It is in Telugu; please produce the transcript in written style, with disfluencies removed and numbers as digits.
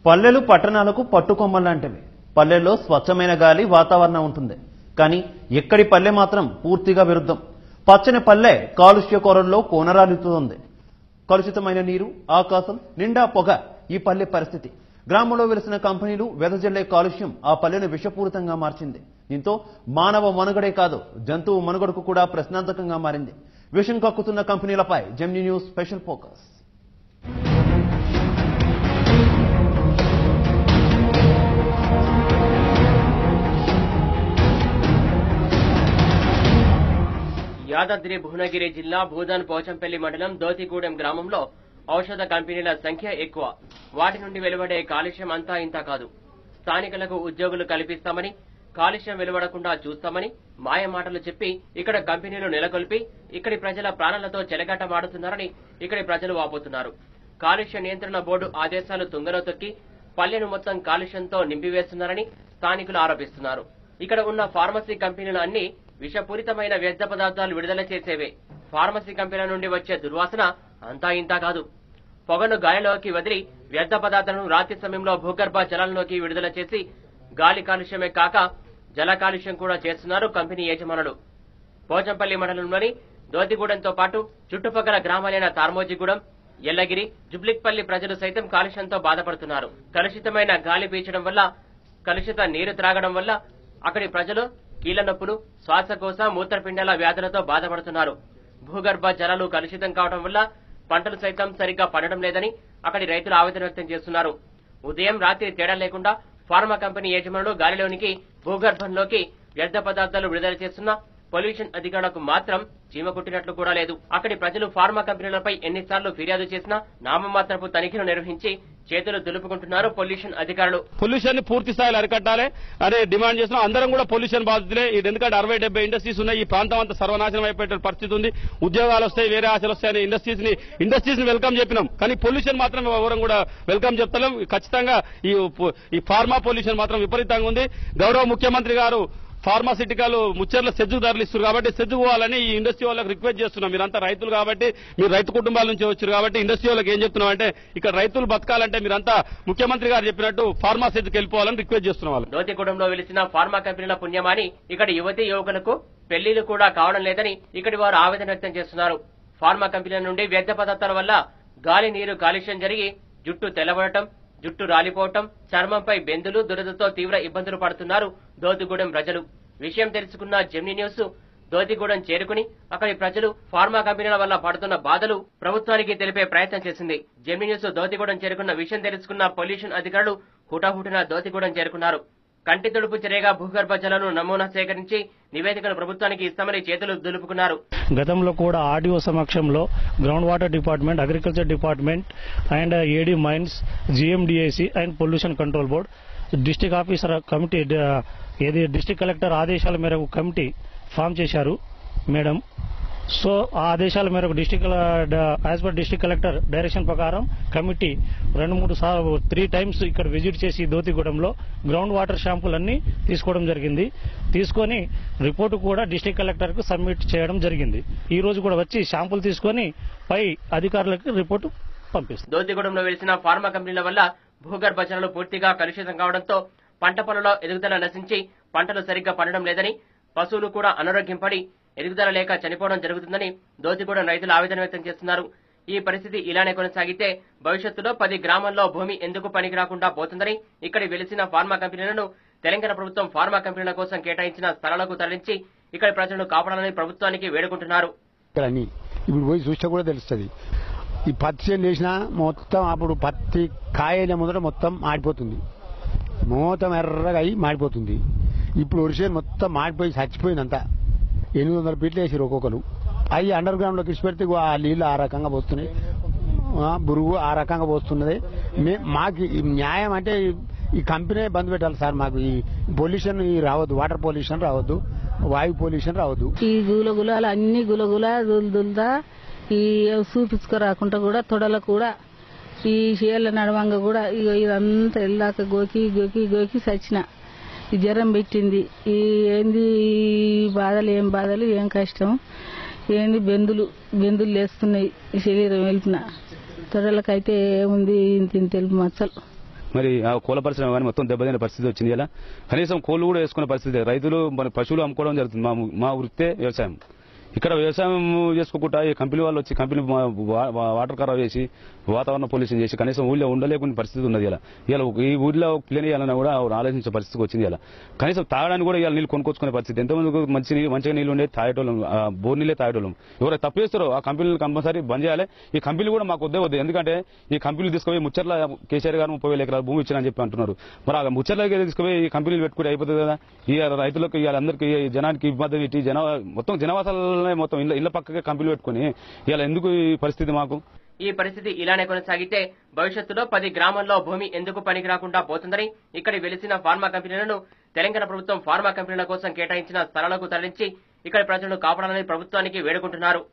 పల్లెలు పట్టణాలకు పట్టుకొమ్మలాంటివి. పల్లెల్లో స్వచ్ఛమైన గాలి వాతావరణం ఉంటుంది. కానీ ఎక్కడి పల్లె మాత్రం పూర్తిగా విరుద్ధం. పచ్చని పల్లె కాలుష్య కోరల్లో కోనరాలుతుంది. కలుషితమైన నీరు, ఆకాశం నిండా పొగ ఈ పల్లె పరిస్థితి. గ్రామంలో వెలిసిన కంపెనీలు వెదజల్లే కాలుష్యం ఆ పల్లెను విషపూరితంగా మార్చింది. దీంతో మానవ మనుగడే కాదు, జంతువు మనుగడకు కూడా ప్రశ్నార్థకంగా మారింది. విషం కక్కుతున్న కంపెనీలపై Gemini news special focus. Yadadri Bhuvanagiri జిల్లా భూదాన్ పోచంపల్లి మండలం దోతిగూడెం గ్రామంలో ఔషధ కంపెనీల సంఖ్య ఎక్కువ. వాటి నుండి వెలువడే కాలుష్యం అంతా ఇంతా కాదు. స్థానికులకు ఉద్యోగులు కల్పిస్తామని, కాలుష్యం వెలువడకుండా చూస్తామని మాయమాటలు చెప్పి ఇక్కడ కంపెనీలు నెలకొల్పి ఇక్కడి ప్రజల ప్రాణాలతో చెలగాటమాడుతున్నారని ఇక్కడి ప్రజలు వాపోతున్నారు. కాలుష్య నియంత్రణ బోర్డు ఆదేశాలు తుంగలో తొక్కి పల్లెను మొత్తం కాలుష్యంతో నింపివేస్తున్నారని స్థానికులు ఆరోపిస్తున్నారు. ఇక్కడ ఉన్న ఫార్మసీ కంపెనీలు అన్ని విషపూరితమైన వ్యర్థ పదార్థాలు విడుదల చేసేవే. ఫార్మసీ కంపెనీల నుండి వచ్చే దుర్వాసన అంతా ఇంతా కాదు. పొగను గాలిలోకి వదిలి వ్యర్థ పదార్థాలను రాత్రి సమయంలో భూగర్భ జలాల్లోకి విడుదల చేసి గాలి కాలుష్యమే కాక జల కాలుష్యం కూడా చేస్తున్నారు కంపెనీ యజమానులు. పోచంపల్లి మండలంలోని దోతిగూడెంతో పాటు చుట్టుపక్కల గ్రామాలైన తార్మోజిగూడెం, ఎల్లగిరి, జుబ్లిక్పల్లి ప్రజలు సైతం కాలుష్యంతో బాధపడుతున్నారు. కలుషితమైన గాలి పీల్చడం వల్ల, కలుషిత నీరు త్రాగడం వల్ల అక్కడి ప్రజలు కీళ్ల నొప్పులు, శ్వాసకోశ, మూత్రపిండాల వ్యాధులతో బాధపడుతున్నారు. భూగర్భ జలాలు కలుషితం కావడం వల్ల పంటలు సైతం సరిగ్గా పండడం లేదని అక్కడి రైతులు ఆవేదన వ్యక్తం చేస్తున్నారు. ఉదయం రాత్రి తేడా లేకుండా ఫార్మా కంపెనీ యజమానులు గాలిలోనికి, భూగర్భంలోకి వ్యర్థ పదార్థాలు విడుదల చేస్తున్నా పొల్యూషన్ అధికారులకు మాత్రం చీమ కుట్టినట్లు కూడా లేదు. అక్కడి ప్రజలు ఫార్మా కంపెనీలపై ఎన్నిసార్లు ఫిర్యాదు చేసినా నామమాత్రపు తనిఖీలు నిర్వహించి చేతులు దులుపుకుంటున్నారు పొల్యూషన్ అధికారులు. పొల్యూషన్ ని పూర్తి స్థాయిలో అరికట్టాలి అనే డిమాండ్ చేస్తున్నాం. అందరం కూడా పొల్యూషన్ బాధితులే. ఎందుకంటే 60-70 ఇండస్ట్రీస్ ఉన్నాయి. ఈ ప్రాంతం అంతా సర్వనాశనం అయిపోయే పరిస్థితి ఉంది. ఉద్యోగాలు వస్తాయి, వేరే ఆశలు వస్తాయని ఇండస్ట్రీస్ ని వెల్కమ్ చెప్పినాం. కానీ పొల్యూషన్ మాత్రం ఎవరం కూడా వెల్కమ్ చెప్తలేం. ఖచ్చితంగా ఈ ఫార్మా పొల్యూషన్ మాత్రం విపరీతంగా ఉంది. గౌరవ ముఖ్యమంత్రి గారు ఫార్మాసిటికల్ ముచ్చర్ల సెజ్జు ధరలు ఇస్తారు కాబట్టి సెజ్జు పోవాలని ఈ ఇండస్ట్రీ వాళ్ళకి రిక్వెస్ట్ చేస్తున్నాం. మీరంతా రైతులు కాబట్టి, మీరు రైతు కుటుంబాల నుంచి వచ్చారు కాబట్టి ఇండస్ట్రీ వాళ్ళకి ఏం చెప్తున్నాం అంటే ఇక్కడ రైతులు బతకాలంటే మీరంతా ముఖ్యమంత్రి గారు చెప్పినట్టు ఫార్మా సెజ్జుకి వెళ్ళిపోవాలని రిక్వెస్ట్ చేస్తున్నాం. వాళ్ళు దోతిగూడెంలో వెలిసిన ఫార్మా కంపెనీల పుణ్యమాని ఇక్కడ యువతీ యువకులకు పెళ్లిళ్లు కూడా కావడం లేదని ఇక్కడి వారు ఆవేదన వ్యక్తం చేస్తున్నారు. ఫార్మా కంపెనీల నుండి వ్యర్థ పదార్థాల వల్ల గాలి, నీరు కాలుష్యం జరిగి జుట్టు తెల్లబడటం, జుట్టు రాలిపోవటం, చర్మంపై బెందులు, దురదతో తీవ్ర ఇబ్బందులు పడుతున్నారు దోతిగూడెం ప్రజలు. విషయం తెలుసుకున్న జెమిని న్యూస్ దోతిగూడెం చేరుకుని అక్కడి ప్రజలు ఫార్మా కంపెనీల వల్ల పడుతున్న బాధలు ప్రభుత్వానికి తెలిపే ప్రయత్నం చేసింది. జెమిని న్యూస్ దోతిగూడెం చేరుకున్న విషయం తెలుసుకున్న పొల్యూషన్ అధికారులు హుటాహుటిన దోతిగూడెం చేరుకున్నారు. కంటి తుడుపు చర్యగా భూగర్భ జలాలను నమూనా సేకరించి నివేదికను ప్రభుత్వానికి ఇస్తామని చేతులు దులుపుకున్నారు. గతంలో కూడా ఆర్డీఓ సమక్షంలో ground water department, agriculture department and AD mines, జీఎండిఏసి and pollution control board, district officer committee, district collector ఆదేశాల మేరకు కమిటీ ఫామ్ చేశారు మేడం. సో ఆ ఆదేశాల మేరకు as per district collector direction ప్రకారం కమిటీ 3 టైమ్స్ ఇక్కడ విజిట్ చేసి దోతిగూడెంలో గ్రౌండ్ వాటర్ శాంపుల్ అన్ని తీసుకోవడం జరిగింది. తీసుకొని రిపోర్టు కూడా డిస్టిక్ కలెక్టర్ కు సబ్మిట్ చేయడం జరిగింది. ఈ రోజు కూడా వచ్చి శాంపుల్ తీసుకొని పై అధికారులకు రిపోర్టు పంపిస్తారు. దోతిగూడెంలో వెలిసిన ఫార్మా కంపెనీల వల్ల భూగర్భ జలాలు పూర్తిగా కలుషితం కావడంతో పంట పొలంలో ఎదుగుదల నశించి పంటలు సరిగ్గా పండడం లేదని, పశువులు కూడా అనారోగ్యం పడి ఎదుగుదల లేక చనిపోవడం జరుగుతుందని దోతిగూడెం రైతులు ఆవేదన వ్యక్తం చేస్తున్నారు. ఈ పరిస్థితి ఇలానే కొనసాగితే భవిష్యత్తులో 10 గ్రామాల్లో భూమి ఎందుకు పనికి రాకుండా పోతుందని ఇక్కడి వెలిసిన ఫార్మా కంపెనీలను తెలంగాణ ప్రభుత్వం ఫార్మా కంపెనీల కోసం కేటాయించిన స్థలాలకు తరలించి ఇక్కడి ప్రజలను కాపాడాలని ప్రభుత్వానికి వేడుకుంటున్నారు. ఇప్పుడు పోయి చూస్తే కూడా తెలుస్తుంది. ఈ పత్తి చేను వేసినా మొత్తం అప్పుడు పత్తి కాయలే ముందర మొత్తం మాడిపోతుంది, మొత్తం ఎర్రగా అయి మాడిపోతుంది. ఇప్పుడు ఒరిసేను మొత్తం మాడిపోయి చచ్చిపోయిందంతా. 800 ఫీట్లు వేసారు ఒక్కొక్కరు. అవి అండర్ గ్రౌండ్ లో తీసి పెడితే ఆ నీళ్లు ఆ రకంగా పోస్తున్నాయి, బురుగు ఆ రకంగా పోస్తున్నది. మాకు న్యాయం అంటే ఈ కంపెనీ బంద్ పెట్టాలి సార్. మాకు ఈ పొల్యూషన్ రావద్దు, వాటర్ పొల్యూషన్ రావద్దు, వాయు పొల్యూషన్ రావద్దు. ఈ గులగులాలు అన్ని గులగులా దుల్దా ఈ చూపించుకురాకుండా కూడా తొడలకు కూడా ఈ చీరల నడవంగా కూడా ఇదంతా వెళ్ళాక గోకి గోకి గోకి సచ్చిన ఈ జ్వరం పెట్టింది. ఈ ఏంది బాధలు, ఏం బాధలు, ఏం కష్టం, ఏంది బెందులు లేస్తున్నాయి శరీరం వెళ్తున్నా. తొడలకైతే ఏముంది ఇంత తెలుపు మచ్చలు. మరి ఆ కోళ్ళ పరిశ్రమ కానీ మొత్తం దెబ్బతిన పరిస్థితి వచ్చింది. ఇలా కనీసం కోళ్ళు కూడా వేసుకునే పరిస్థితి. రైతులు మన పశువులు అమ్ముకోవడం జరుగుతుంది. మా వృత్తే వ్యవసాయం. ఇక్కడ వ్యవసాయం చేసుకోకుండా ఈ కంపెనీ వాళ్ళు వచ్చి కంపెనీ వాటర్ ఖరాబ్ చేసి వాతావరణ పొల్యూషన్ చేసి కనీసం ఊళ్ళో ఉండలేకునే పరిస్థితి ఉన్నది. ఇలా ఈ ఊళ్ళో ప్లేన్ వేయాలన్నా కూడా ఆలోచించే పరిస్థితికి వచ్చింది. ఇలా కనీసం తాగడానికి కూడా ఇలా నీళ్ళు కొనుక్కొచ్చుకునే పరిస్థితి. ఎంతమంది మంచిగా నీళ్ళు ఉండే తాగేటోళ్ళం, బోర్ నీళ్ళే తాగేటోళ్ళం. ఎవరైతే తప్పేస్తారో ఆ కంపెనీలు కంపల్సరీ బంద్ చేయాలి. ఈ కంపెనీలు కూడా మాకు వద్దు. ఎందుకంటే ఈ కంపెనీలు తీసుకుపోయి ముచ్చర్ల కేసీఆర్ గారు 30,000 ఎకరాల భూమి ఇచ్చారని చెప్పి అంటున్నారు. మరి ఆ ముచ్చర్లకి తీసుకుపోయి ఈ కంపెనీలు పెట్టుకుంటే అయిపోతుంది కదా. ఈ రైతులకు అందరికీ జనానికి ఇబ్బంది పెట్టి మొత్తం జనవాసాలనే మొత్తం ఇళ్ల పక్కకే కంపెనీలు పెట్టుకుని ఇలా ఎందుకు ఈ పరిస్థితి మాకు? ఈ పరిస్థితి ఇలానే కొనసాగితే భవిష్యత్తులో 10 గ్రామాల్లో భూమి ఎందుకు పనికి రాకుండా పోతుందని ఇక్కడి వెలిసిన ఫార్మా కంపెనీలను తెలంగాణ ప్రభుత్వం ఫార్మా కంపెనీల కోసం కేటాయించిన స్థలాలకు తరలించి ఇక్కడి ప్రజలను కాపాడాలని ప్రభుత్వానికి వేడుకుంటున్నారు.